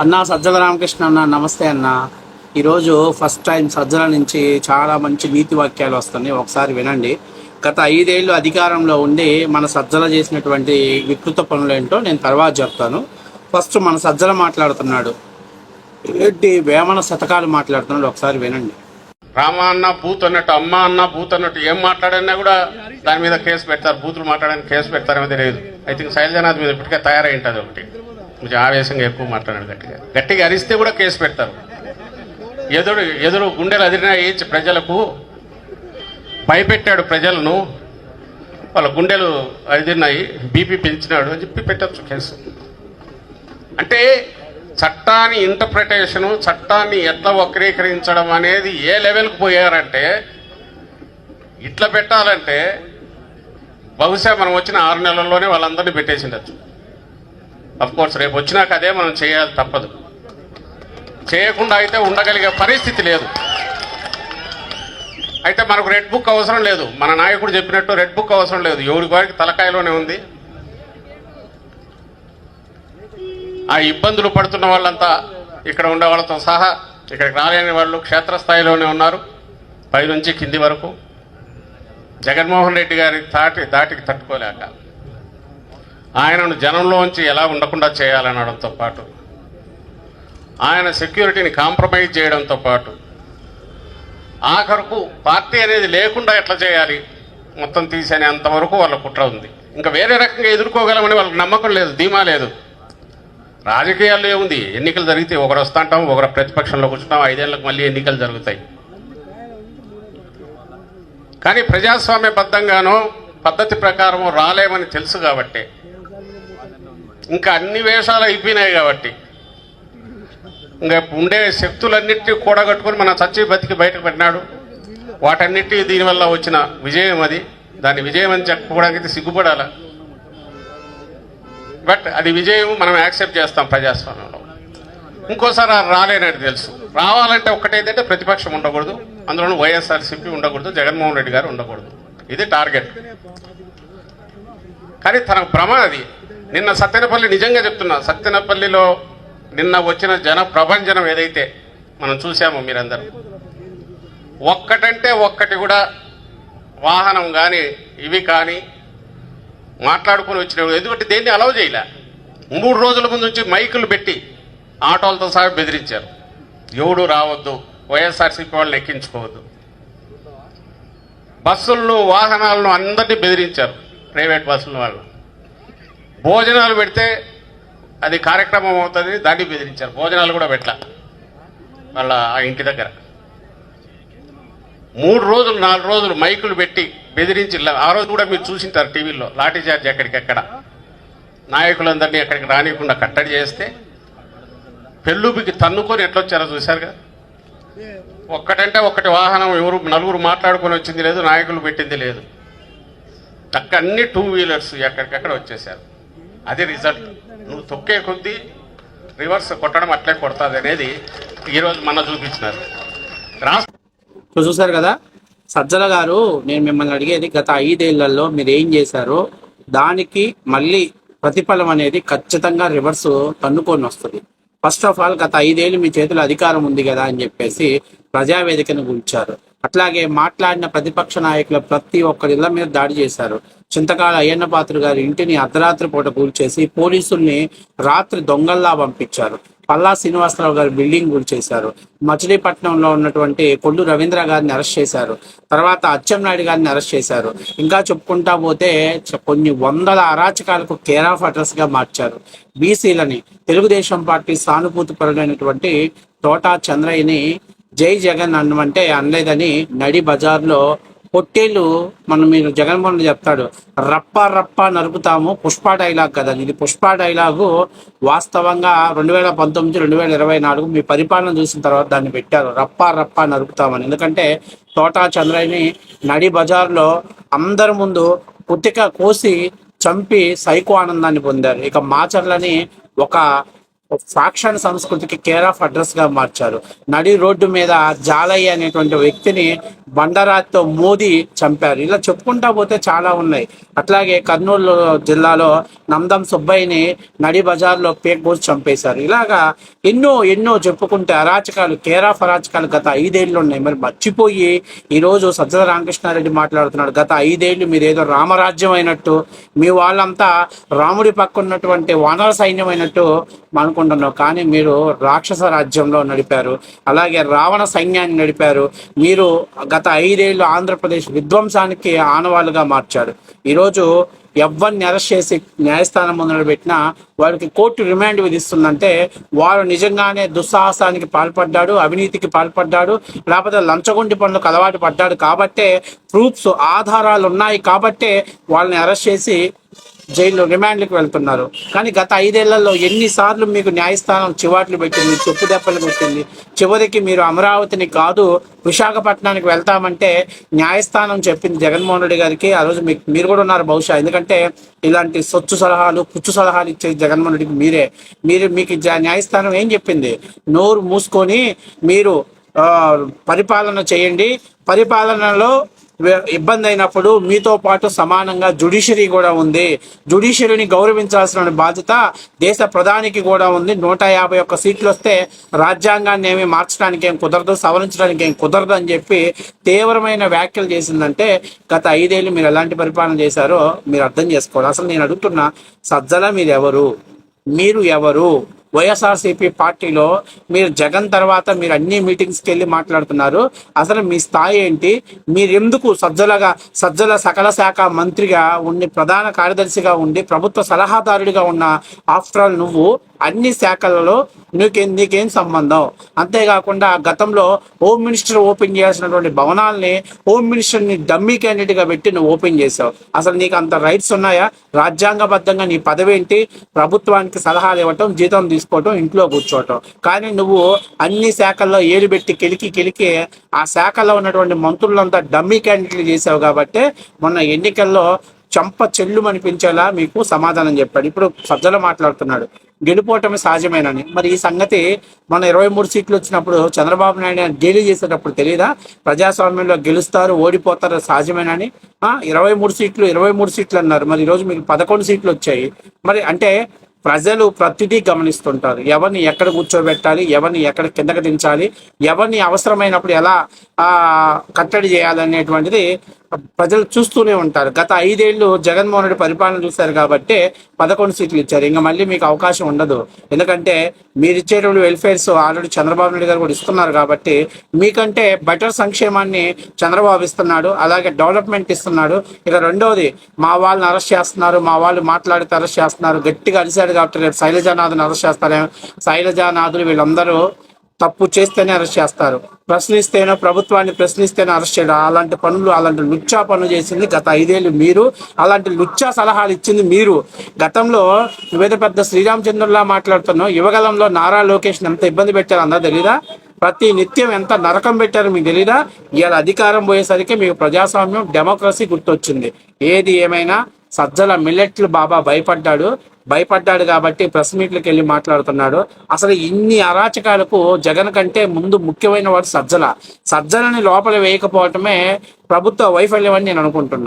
అన్నా సజ్జల రామకృష్ణ అన్న నమస్తే అన్న. ఈరోజు ఫస్ట్ టైం సజ్జల నుంచి చాలా మంచి నీతి వాక్యాలు వస్తున్నాయి, ఒకసారి వినండి. గత 5 ఏళ్ళు అధికారంలో ఉండి మన సజ్జల చేసినటువంటి వికృత పనులేంటో నేను తర్వాత చెప్తాను. ఫస్ట్ మన సజ్జల మాట్లాడుతున్నాడు, ఏంటి వేమన శతకాలు మాట్లాడుతున్నాడు, ఒకసారి వినండి. రామ అన్న బూత్ అన్నట్టు, అమ్మ అన్న బూత్ అన్నట్టు ఏం మాట్లాడన్నా కూడా దాని మీద కేసు పెడతారు. బూతులు మాట్లాడడానికి కేసు పెడతారనేది తెలియదు. ఐ థింక్ శైలజనాథ్ మీద ఇప్పటికే తయారై ఉంటుంది. ఒకటి కొంచెం ఆవేశంగా ఎక్కువ మాట్లాడాడు, గట్టిగా అరిస్తే కూడా కేసు పెడతారు. ఎదురు గుండెలు అదిరినాయి ప్రజలకు, భయపెట్టాడు ప్రజలను, వాళ్ళ గుండెలు అదిరినాయి, బీపీ పెంచినాడు అని చెప్పి పెట్టచ్చు కేసు. అంటే చట్టాన్ని ఇంటర్ప్రిటేషను, చట్టాన్ని ఎట్లా వక్రీకరించడం అనేది ఏ లెవెల్కి పోయారంటే, ఇట్లా పెట్టాలంటే బహుశా మనం వచ్చిన 6 నెలల్లోనే వాళ్ళందరినీ పెట్టేసిండొచ్చు. కోర్స్ రేపు వచ్చినాక అదే మనం చేయాలి, తప్పదు. చేయకుండా అయితే ఉండగలిగే పరిస్థితి లేదు. అయితే మనకు రెడ్ బుక్ అవసరం లేదు. మన నాయకుడు చెప్పినట్టు రెడ్ బుక్ అవసరం లేదు. ఎవరి వారికి తలకాయలోనే ఉంది. ఆ ఇబ్బందులు పడుతున్న వాళ్ళంతా ఇక్కడ ఉండే వాళ్ళతో సహా ఇక్కడికి రాలేని వాళ్ళు క్షేత్రస్థాయిలోనే ఉన్నారు, పై నుంచి కింది వరకు. జగన్మోహన్ రెడ్డి గారి దాటికి తట్టుకోలేక ఆయనను జనంలోంచి ఎలా ఉండకుండా చేయాలనడంతో పాటు, ఆయన సెక్యూరిటీని కాంప్రమైజ్ చేయడంతో పాటు, ఆఖరుకు పార్టీ అనేది లేకుండా ఎట్లా చేయాలి మొత్తం తీసేనే అంతవరకు వాళ్ళ కుట్ర ఉంది. ఇంకా వేరే రకంగా ఎదుర్కోగలమని వాళ్ళకి నమ్మకం లేదు, ధీమా లేదు. రాజకీయాల్లో ఏముంది, ఎన్నికలు జరిగితే ఒకరు వస్తుంటాం, ఒకరు ప్రతిపక్షంలో కూర్చుంటాం, 5 ఏళ్ళకు మళ్ళీ ఎన్నికలు జరుగుతాయి. కానీ ప్రజాస్వామ్యబద్ధంగానో పద్ధతి ప్రకారం రాలేమని తెలుసు కాబట్టి, ఇంకా అన్ని వేషాలు అయిపోయినాయి కాబట్టి, ఇంకా ఉండే శక్తులన్నింటినీ కూడగట్టుకుని మన చచ్చి బతికి బయటకు పెట్టినాడు. వాటన్నిటి దీనివల్ల వచ్చిన విజయం అది. దాన్ని విజయం అని చెప్పుకోవడానికి సిగ్గుపడాల. బట్ అది విజయం, మనం యాక్సెప్ట్ చేస్తాం ప్రజాస్వామ్యంలో. ఇంకోసారి రాలేనని తెలుసు. రావాలంటే ఒక్కటేంటంటే ప్రతిపక్షం ఉండకూడదు, అందులోనూ వైఎస్ఆర్సీపీ ఉండకూడదు, జగన్మోహన్ రెడ్డి గారు ఉండకూడదు. ఇది టార్గెట్. కానీ తన భ్రమ అది. నిన్న సత్తెనపల్లి, నిజంగా చెప్తున్నా, సత్తెనపల్లిలో నిన్న వచ్చిన జన ప్రభంజనం ఏదైతే మనం చూసామో మీరందరూ, ఒక్కటంటే ఒక్కటి కూడా వాహనం కానీ ఇవి కానీ మాట్లాడుకుని వచ్చిన, ఎందుకంటే దేన్ని అలౌ చేయలే. 3 రోజుల ముందు నుంచి మైకులు పెట్టి ఆటోలతో సహా బెదిరించారు. ఎవడు రావద్దు, వైఎస్ఆర్సీపీ వాళ్ళని ఎక్కించుకోవద్దు. బస్సులను, వాహనాలను అందరినీ బెదిరించారు, ప్రైవేట్ బస్సుల వాళ్ళు. భోజనాలు పెడితే అది కార్యక్రమం అవుతుంది, దాన్ని బెదిరించారు. భోజనాలు కూడా పెట్టలే వాళ్ళ ఆ ఇంటి దగ్గర. 3 రోజులు 4 రోజులు మైకులు పెట్టి బెదిరించి, ఆ రోజు కూడా మీరు చూసింటారు టీవీలో, లాఠీ చార్జ్ ఎక్కడికెక్కడ నాయకులందరినీ ఎక్కడికి రానియకుండా కట్టడి చేస్తే పెళ్ళుబికి తన్నుకొని ఎట్లొచ్చారో చూశారుగా. ఒక్కటంటే ఒక్కటి వాహనం, ఎవరు నలుగురు మాట్లాడుకొని వచ్చింది లేదు, నాయకులు పెట్టింది లేదు. అన్ని 2 వీలర్స్ ఎక్కడికక్కడ వచ్చేసారు. అది రిజల్ట్. నువ్వు తొక్కే కొద్దీ రివర్స్ కొట్టడం అట్లే కొడుతుంది అనేది ఈరోజు మన చూపించినారు. చూసారు కదా సజ్జల గారు, నేను మిమ్మల్ని అడిగేది, గత 5 ఏళ్లలో మీరు ఏం చేశారో దానికి మళ్ళీ ప్రతిఫలం అనేది ఖచ్చితంగా రివర్స్ తన్నుకొని వస్తుంది. ఫస్ట్ ఆఫ్ ఆల్, గత 5 ఏళ్ళు మీ చేతిలో అధికారం ఉంది కదా అని చెప్పేసి ప్రజావేదికను కూల్చారు. అట్లాగే మాట్లాడిన ప్రతిపక్ష నాయకుల ప్రతి ఒక్కరి ఇళ్ల మీద దాడి చేశారు. చింతకాల అయ్యన్న పాత్ర గారి ఇంటిని అర్ధరాత్రి పూట కూల్చేసి పోలీసుల్ని రాత్రి దొంగల్లా పంపించారు. పల్లా శ్రీనివాసరావు గారి బిల్డింగ్ కూల్చేశారు. మచిలీపట్నంలో ఉన్నటువంటి కొల్లు రవీంద్ర గారిని అరెస్ట్ చేశారు. తర్వాత అచ్చెన్నాయుడు గారిని అరెస్ట్ చేశారు. ఇంకా చెప్పుకుంటా పోతే కొన్ని వందల అరాచకాలకు కేర్ ఆఫ్ అడ్రస్ గా మార్చారు. బీసీలని, తెలుగుదేశం పార్టీ సానుభూతి పరుడైనటువంటి తోటా చంద్రయ్యని జై జగన్ అనమంటే అనలేదని నడి బజార్లో పొట్టేళ్ళు, మీరు జగన్మోహన్ చెప్తాడు, రప్ప రప్ప నరుకుతాము, పుష్ప డైలాగ్ కదా ఇది. పుష్ప డైలాగు వాస్తవంగా 2019, 2024 మీ పరిపాలన చూసిన తర్వాత దాన్ని పెట్టారు, రప్ప రప్ప నరుకుతామని. ఎందుకంటే తోటా చంద్రయ్యని నడి బజార్లో అందరి ముందు పుట్టిక కోసి చంపి సైకో ఆనందాన్ని పొందారు. ఇక మాచర్లని ఒక సాక్షాన్ సంస్కృతికి కేర్ ఆఫ్ అడ్రస్ గా మార్చారు. నడి రోడ్డు మీద జాలయ్య అనేటువంటి వ్యక్తిని బండరాతితో మోదీ చంపారు. ఇలా చెప్పుకుంటా పోతే చాలా ఉన్నాయి. అట్లాగే కర్నూలు జిల్లాలో నందం సుబ్బయ్యని నడి బజార్లో పేక్బోసి చంపేశారు. ఇలాగా ఎన్నో ఎన్నో చెప్పుకుంటే అరాచకాలు, కేర్ ఆఫ్ అరాచకాలు గత 5 ఏళ్ళు ఉన్నాయి. మరి మర్చిపోయి ఈరోజు సజ్జల రామకృష్ణారెడ్డి మాట్లాడుతున్నాడు, గత 5 ఏళ్ళు మీరు ఏదో రామరాజ్యం అయినట్టు, మీ వాళ్ళంతా రాముడి పక్క ఉన్నటువంటి వానర సైన్యం అయినట్టు అనుకుంటున్నావు. కానీ మీరు రాక్షస రాజ్యంలో నడిపారు, అలాగే రావణ సైన్యాన్ని నడిపారు. మీరు గత 5 ఏళ్ళు ఆంధ్రప్రదేశ్ విధ్వంసానికి ఆనవాళ్ళుగా మార్చాడు. ఈరోజు ఎవరిని అరెస్ట్ చేసి న్యాయస్థానం ముందు పెట్టినా వారికి కోర్టు రిమాండ్ విధిస్తుందంటే వారు నిజంగానే దుస్సాహసానికి పాల్పడ్డాడు, అవినీతికి పాల్పడ్డాడు, లేకపోతే లంచగొండి పనులకు అలవాటు పడ్డాడు కాబట్టే, ప్రూఫ్స్ ఆధారాలు ఉన్నాయి కాబట్టే వాళ్ళని అరెస్ట్ చేసి జైల్లో రిమాండ్లకు వెళ్తున్నారు. కానీ గత 5 ఏళ్లలో ఎన్నిసార్లు మీకు న్యాయస్థానం చివాట్లు పెట్టింది, చెప్పు దెబ్బలు పెట్టింది. చివరికి మీరు అమరావతిని కాదు విశాఖపట్నానికి వెళ్తామంటే న్యాయస్థానం చెప్పింది జగన్మోహన్ రెడ్డి గారికి. ఆ రోజు మీరు కూడా ఉన్నారు బహుశా, ఎందుకంటే ఇలాంటి సొచ్చు సలహాలు, పుచ్చు సలహాలు ఇచ్చేది జగన్మోహన్ రెడ్డికి మీకు న్యాయస్థానం ఏం చెప్పింది? నోరు మూసుకొని మీరు పరిపాలన చేయండి, పరిపాలనలో ఇబ్బంది అయినప్పుడు మీతో పాటు సమానంగా జ్యుడిషియరీ కూడా ఉంది, జ్యుడిషియరీని గౌరవించాల్సిన బాధ్యత దేశ ప్రధానికి కూడా ఉంది. 151 సీట్లు వస్తే రాజ్యాంగాన్ని ఏమి మార్చడానికి ఏం కుదరదు, సవరించడానికి ఏం కుదరదు అని చెప్పి తీవ్రమైన వ్యాఖ్యలు చేసిందంటే గత 5 ఏళ్ళు మీరు ఎలాంటి పరిపాలన చేశారో మీరు అర్థం చేసుకోవాలి. అసలు నేను అడుగుతున్నా, సజ్జల మీరు ఎవరు? వైఎస్ఆర్సీపీ పార్టీలో మీరు జగన్ తర్వాత మీరు అన్ని మీటింగ్స్కి వెళ్ళి మాట్లాడుతున్నారు. అసలు మీ స్థాయి ఏంటి? మీరు ఎందుకు సజ్జల సకల శాఖ మంత్రిగా ఉండి, ప్రధాన కార్యదర్శిగా ఉండి, ప్రభుత్వ సలహాదారుడిగా ఉన్న ఆఫ్టర్ ఆల్ నువ్వు అన్ని శాఖలలో నీకేం సంబంధం? అంతేకాకుండా గతంలో హోమ్ మినిస్టర్ ఓపెన్ చేయాల్సినటువంటి భవనాల్ని హోమ్ మినిస్టర్ని డమ్మీ క్యాండిడేట్గా పెట్టి నువ్వు ఓపెన్ చేసావు. అసలు నీకు అంత రైట్స్ ఉన్నాయా? రాజ్యాంగబద్ధంగా నీ పదవి ఏంటి? ప్రభుత్వానికి సలహాలు ఇవ్వటం, జీతం తీసుకోవటం, ఇంట్లో కూర్చోవటం. కానీ నువ్వు అన్ని శాఖల్లో ఏలు పెట్టి కెలికి ఆ శాఖలో ఉన్నటువంటి మంత్రులంతా డమ్మీ క్యాండిడేట్లు చేసావు. కాబట్టి మొన్న ఎన్నికల్లో చంప చెల్లు అనిపించేలా మీకు సమాధానం చెప్పాడు. ఇప్పుడు సజ్జల మాట్లాడుతున్నాడు, గెలుపోవటమే సహజమేనని. మరి ఈ సంగతి మన 23 సీట్లు వచ్చినప్పుడు చంద్రబాబు నాయుడు గేలి చేసేటప్పుడు తెలియదా? ప్రజాస్వామ్యంలో గెలుస్తారు, ఓడిపోతారు సహజమేనని. 23 సీట్లు అన్నారు. మరి ఈరోజు మీకు 11 సీట్లు వచ్చాయి. మరి అంటే ప్రజలు ప్రతిదీ గమనిస్తుంటారు. ఎవరిని ఎక్కడ కూర్చోబెట్టాలి, ఎవరిని ఎక్కడ కిందకి దించాలి, ఎవరిని అవసరమైనప్పుడు ఎలా కట్టడి చేయాలనేటువంటిది ప్రజలు చూస్తూనే ఉంటారు. గత 5 ఏళ్ళు జగన్మోహన్ రెడ్డి పరిపాలన చూశారు కాబట్టి 11 సీట్లు ఇచ్చారు. ఇంకా మళ్ళీ మీకు అవకాశం ఉండదు. ఎందుకంటే మీరు ఇచ్చేటువంటి వెల్ఫేర్స్ ఆల్రెడీ చంద్రబాబు నాయుడు గారు కూడా ఇస్తున్నారు కాబట్టి మీకంటే బెటర్ సంక్షేమాన్ని చంద్రబాబు ఇస్తున్నాడు, అలాగే డెవలప్మెంట్ ఇస్తున్నాడు. ఇక రెండవది, మా వాళ్ళని అరెస్ట్ చేస్తున్నారు, మా వాళ్ళు మాట్లాడితే అరెస్ట్ చేస్తున్నారు, గట్టిగా అరిశాడు కాబట్టి రేపు శైలజానాథ్ని అరెస్ట్ చేస్తారేమో. శైలజానాథులు వీళ్ళందరూ తప్పు చేస్తేనే అరెస్ట్ చేస్తారు, ప్రభుత్వాన్ని ప్రశ్నిస్తేనే అరెస్ట్ చేయడం. అలాంటి లుచ్చా పనులు చేసింది గత 5 ఏళ్ళు మీరు. అలాంటి లుచ్చా సలహాలు ఇచ్చింది మీరు. గతంలో నువ్వేదో పెద్ద శ్రీరామచంద్రులా మాట్లాడుతున్నావు. యువగలంలో నారా లోకేష్ ఎంత ఇబ్బంది పెట్టారో అందరూ తెలీదా? ప్రతి నిత్యం ఎంత నరకం పెట్టారో మీకు తెలీదా? ఇవాళ అధికారం పోయేసరికి మీకు ప్రజాస్వామ్యం, డెమోక్రసీ గుర్తొచ్చింది. ఏది ఏమైనా సజ్జల మిల్లెట్లు బాబా భయపడ్డాడు కాబట్టి ప్రెస్ మీట్లకు వెళ్ళి మాట్లాడుతున్నాడు. అసలు ఇన్ని అరాచకాలకు జగన్ కంటే ముందు ముఖ్యమైన వాడు సజ్జలని లోపల వేయకపోవటమే ప్రభుత్వ వైఫల్యం అని నేను అనుకుంటున్నాను.